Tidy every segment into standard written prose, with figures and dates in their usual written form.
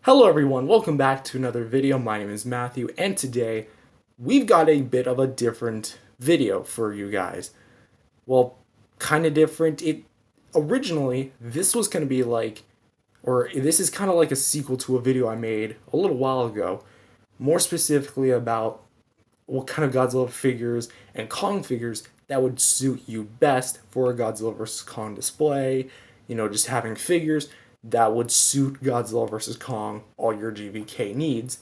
Hello everyone, welcome back to another video. My name is Matthew, and today we've got a bit of a different video for you guys. Well, kind of different. Originally, this was going to be this is kind of like a sequel to a video I made a little while ago, more specifically about what kind of Godzilla figures and Kong figures that would suit you best for a Godzilla vs. Kong display. Just having figures that would suit Godzilla vs. Kong, all your GVK needs.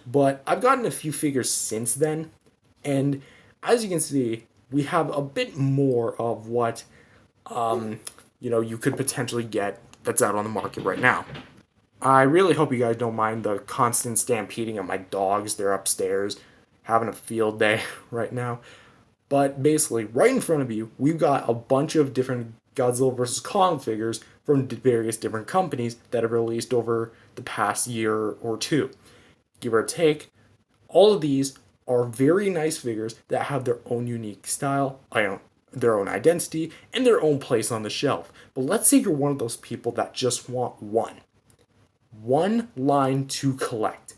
But I've gotten a few figures since then, and as you can see, we have a bit more of what you could potentially get that's out on the market right now. I really hope you guys don't mind the constant stampeding of my dogs. They're upstairs having a field day right now. But basically, right in front of you, we've got a bunch of different Godzilla vs. Kong figures from various different companies that have released over the past year or two. Give or take, all of these are very nice figures that have their own unique style, their own identity, and their own place on the shelf. But let's say you're one of those people that just want one line to collect.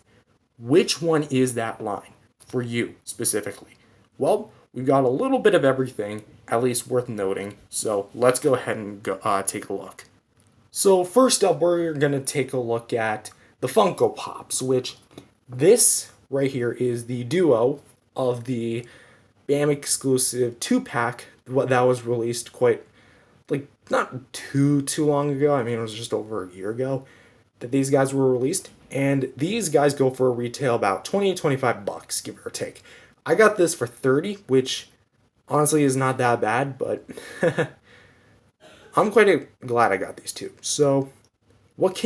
Which one is that line for you specifically? Well, we've got a little bit of everything, at least worth noting, so let's go ahead and take a look. So first up, we're going to take a look at the Funko Pops, which this right here is the duo of the BAM exclusive 2-pack that was released not too long ago. I mean, it was just over a year ago that these guys were released, and these guys go for a retail about 20-25 bucks, give or take. I got this for 30, which honestly is not that bad, but I'm quite glad I got these two. So, what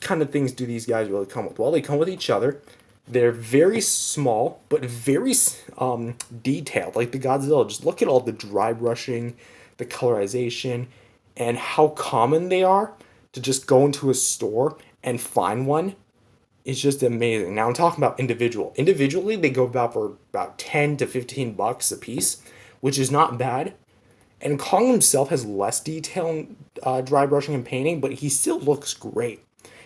kind of things do these guys really come with? Well, they come with each other. They're very small, but very detailed. Like the Godzilla, just look at all the dry brushing, the colorization, and how common they are to just go into a store and find one. It's just amazing. Now I'm talking about individual. Individually, they go for about 10 to 15 bucks a piece, which is not bad. And Kong himself has less detail in dry brushing and painting, but he still looks great.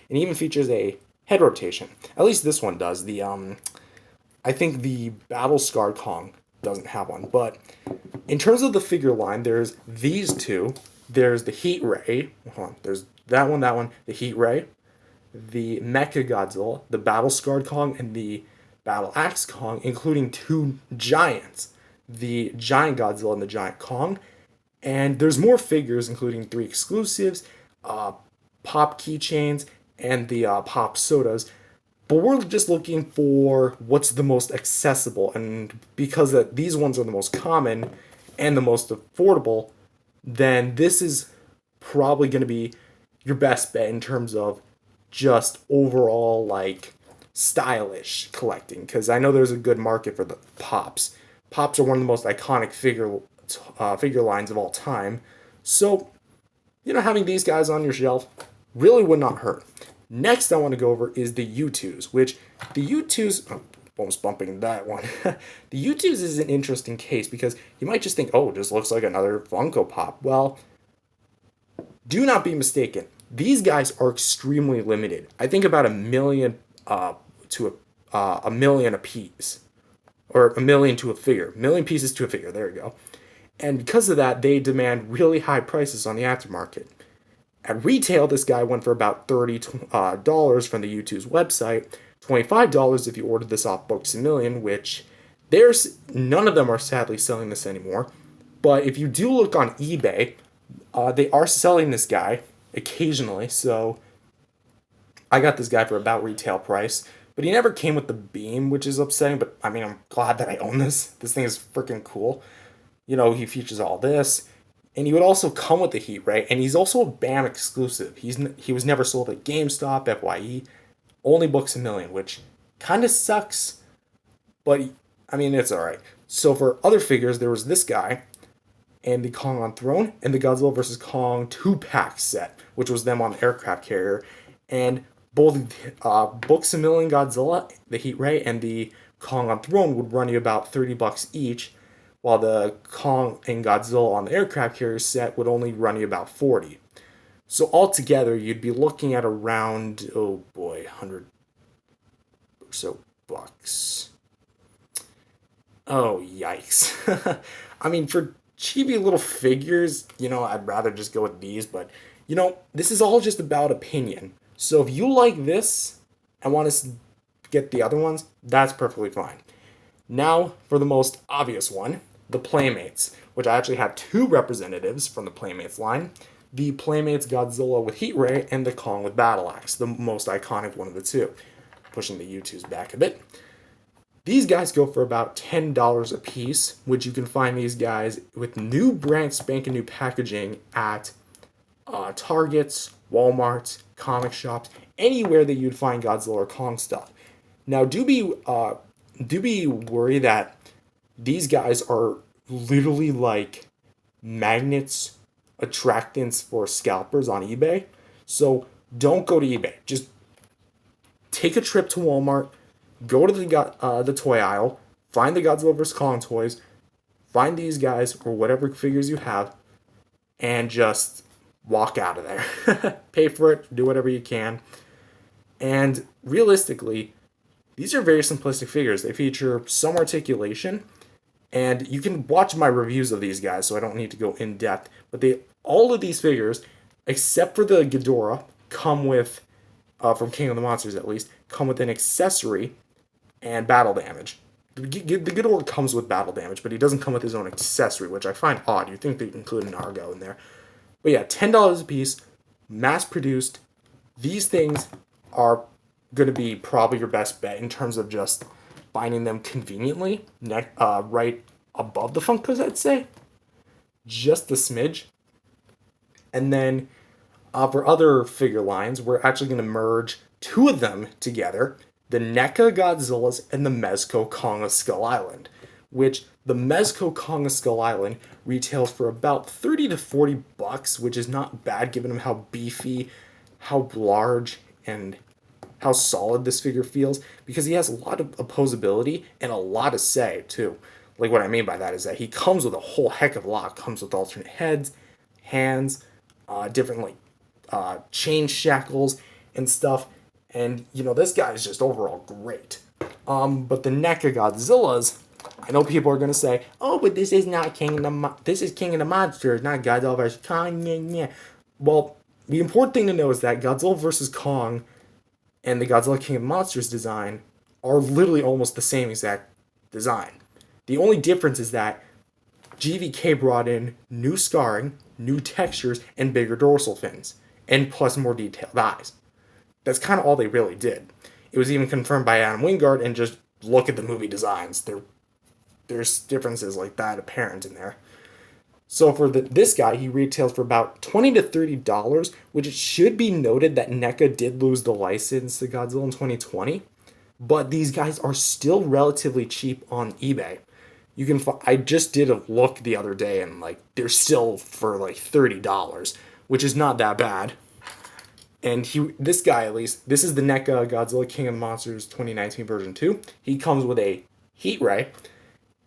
And he even features a head rotation. At least this one does. I think the Battle Scarred Kong doesn't have one. But in terms of the figure line, there's these two. There's the Heat Ray. Hold on. There's that one, the Heat Ray, the Mecha Godzilla, the Battle Scarred Kong, and the Battle Axe Kong, including two giants, the Giant Godzilla and the Giant Kong. And there's more figures, including 3 exclusives, pop keychains, and the pop sodas. But we're just looking for what's the most accessible. And because these ones are the most common and the most affordable, then this is probably going to be your best bet in terms of just overall, stylish collecting. Because I know there's a good market for the Pops. Pops are one of the most iconic figure lines of all time. So, having these guys on your shelf really would not hurt. Next I want to go over is the U2s, which the U2s, almost bumping that one. The U2s is an interesting case because you might just think, oh, it just looks like another Funko Pop. Well, do not be mistaken. These guys are extremely limited. I think about a million to a million a piece, or a million to a figure. A million pieces to a figure. There you go. And because of that, they demand really high prices on the aftermarket. At retail, this guy went for about $30 from the U2's website, $25 if you ordered this off Books A Million, which none of them are sadly selling this anymore. But if you do look on eBay, they are selling this guy occasionally, so I got this guy for about retail price. But he never came with the beam, which is upsetting, but I mean, I'm glad that I own this. This thing is freaking cool. He features all this. And he would also come with the Heat Ray, and he's also a BAM exclusive. He was never sold at GameStop, FYE, only Books A Million, which kind of sucks, but I mean, it's alright. So for other figures, there was this guy, and the Kong on Throne, and the Godzilla vs. Kong 2-pack set, which was them on the aircraft carrier. And both Books A Million Godzilla, the Heat Ray, and the Kong on Throne would run you about 30 bucks each, while the Kong and Godzilla on the aircraft carrier set would only run you about 40. So altogether, you'd be looking at around, oh boy, 100 or so bucks. Oh, yikes. I mean, for cheapy little figures, I'd rather just go with these, but, this is all just about opinion. So if you like this and want to get the other ones, that's perfectly fine. Now, for the most obvious one, the Playmates, which I actually have two representatives from the Playmates line. The Playmates Godzilla with Heat Ray and the Kong with Battle Axe, the most iconic one of the two. Pushing the U2s back a bit. These guys go for about $10 a piece, which you can find these guys with new brand spanking new packaging at Targets, Walmarts, comic shops, anywhere that you'd find Godzilla or Kong stuff. Now, do be worried that these guys are literally like magnets, attractants for scalpers on eBay. So don't go to eBay. Just take a trip to Walmart, go to the toy aisle, find the Godzilla vs Kong toys, find these guys or whatever figures you have, and just walk out of there. Pay for it, do whatever you can. And realistically, these are very simplistic figures. They feature some articulation, and you can watch my reviews of these guys, so I don't need to go in depth. But all of these figures, except for the Ghidorah, come with, from King of the Monsters at least, come with an accessory and battle damage. The Ghidorah comes with battle damage, but he doesn't come with his own accessory, which I find odd. You'd think they'd include an Argo in there. But yeah, $10 a piece, mass produced. These things are going to be probably your best bet in terms of just finding them conveniently, right above the Funkos, I'd say. Just a smidge. And then for other figure lines, we're actually going to merge two of them together, the NECA Godzillas and the Mezco Kong of Skull Island, which the Mezco Kong of Skull Island retails for about 30 to 40 bucks, which is not bad given how beefy, how large, and how solid this figure feels, because he has a lot of opposability and a lot of say too. Like, what I mean by that is that he comes with a whole heck of a lot. Comes with alternate heads, hands, different chain shackles and stuff. And this guy is just overall great. But the NECA Godzillas, I know people are gonna say, "Oh, but this is not this is King of the Monsters, not Godzilla vs Kong." Yeah, yeah. Well, the important thing to know is that Godzilla vs Kong and the Godzilla King of Monsters design are literally almost the same exact design. The only difference is that GVK brought in new scarring, new textures, and bigger dorsal fins, and plus more detailed eyes. That's kind of all they really did. It was even confirmed by Adam Wingard, and just look at the movie designs. There's differences like that apparent in there. So for this guy, he retails for about $20 to $30, which it should be noted that NECA did lose the license to Godzilla in 2020, but these guys are still relatively cheap on eBay. I just did a look the other day, and they're still for $30, which is not that bad. And this guy, at least, this is the NECA Godzilla King of the Monsters 2019 version 2. He comes with a heat ray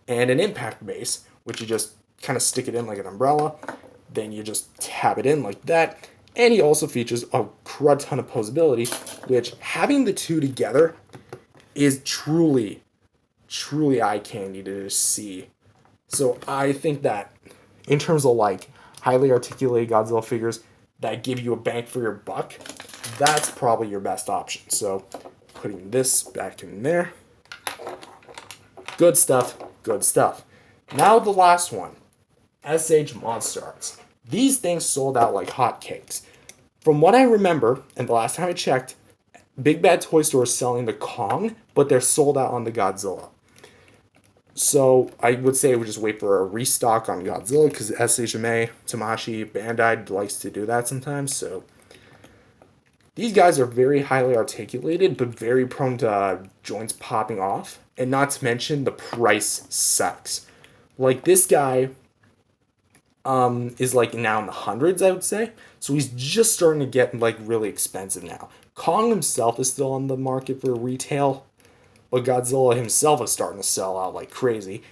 and an impact base, which you just kind of stick it in like an umbrella. Then you just tab it in like that. And he also features a crud ton of posability, which, having the two together, is truly, truly eye candy to see. So I think that in terms of highly articulated Godzilla figures that give you a bang for your buck, that's probably your best option. So putting this back in there. Good stuff, good stuff. Now the last one, S.H. Monster Arts. These things sold out like hotcakes. From what I remember, and the last time I checked, Big Bad Toy Store is selling the Kong, but they're sold out on the Godzilla. So I would say we just wait for a restock on Godzilla, because SHMA, Tamashi, Bandai likes to do that sometimes. So these guys are very highly articulated, but very prone to joints popping off. And not to mention, the price sucks. This guy is now in the hundreds, I would say. So he's just starting to get really expensive now. Kong himself is still on the market for retail, but Godzilla himself is starting to sell out like crazy.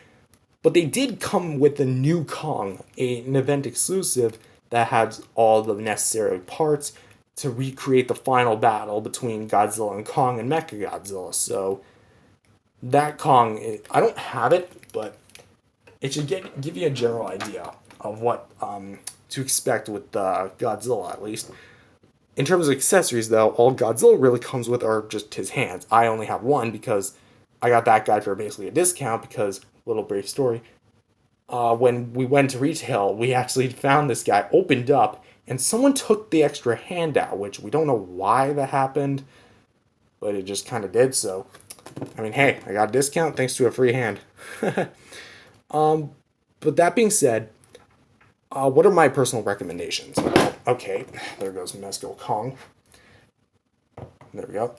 But they did come with the new Kong, an event exclusive that has all the necessary parts to recreate the final battle between Godzilla and Kong and Mechagodzilla. So that Kong, I don't have it, but it should give you a general idea of what to expect with Godzilla, at least. In terms of accessories, though, all Godzilla really comes with are just his hands. I only have one because I got that guy for basically a discount because, little brief story, when we went to retail, we actually found this guy opened up and someone took the extra hand out, which we don't know why that happened, but it just kind of did. So, I mean, hey, I got a discount thanks to a free hand. But that being said, what are my personal recommendations? Okay, there goes Mesco Kong. There we go.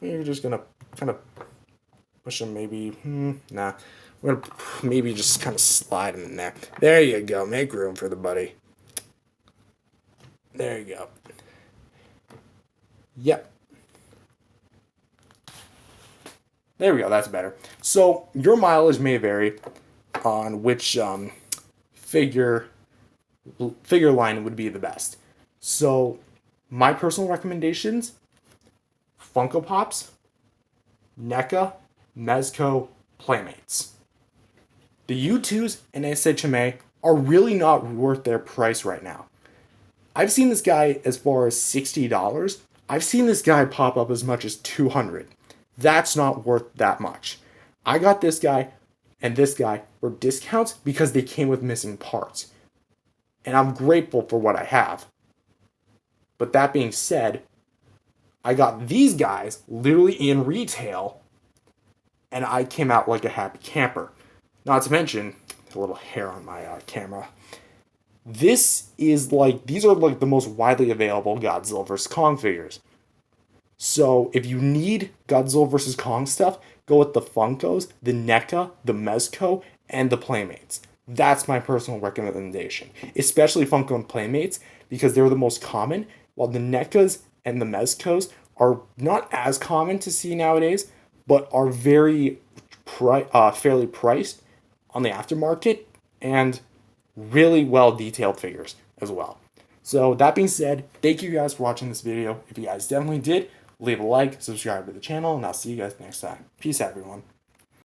We're just gonna kind of push him, maybe. Nah, we're gonna maybe just kind of slide him in there. There you go. Make room for the buddy. There you go. Yep. There we go. That's better. So your mileage may vary on which figure line would be the best. So my personal recommendations: Funko Pops, NECA, Mezco, Playmates. The U2s and SHMA are really not worth their price right now. I've seen this guy as far as $60. I've seen this guy pop up as much as $200. That's not worth that much. I got this guy and this guy for discounts because they came with missing parts. And I'm grateful for what I have. But that being said, I got these guys literally in retail and I came out like a happy camper. Not to mention, a little hair on my camera. These are like the most widely available Godzilla vs. Kong figures. So if you need Godzilla vs. Kong stuff, go with the Funkos, the NECA, the Mezco, and the Playmates. That's my personal recommendation. Especially Funko and Playmates, because they're the most common, while the NECAs and the Mezcos are not as common to see nowadays, but are very fairly priced on the aftermarket and really well detailed figures as well. So that being said, thank you guys for watching this video. If you guys definitely did, leave a like, subscribe to the channel, and I'll see you guys next time. Peace out, everyone.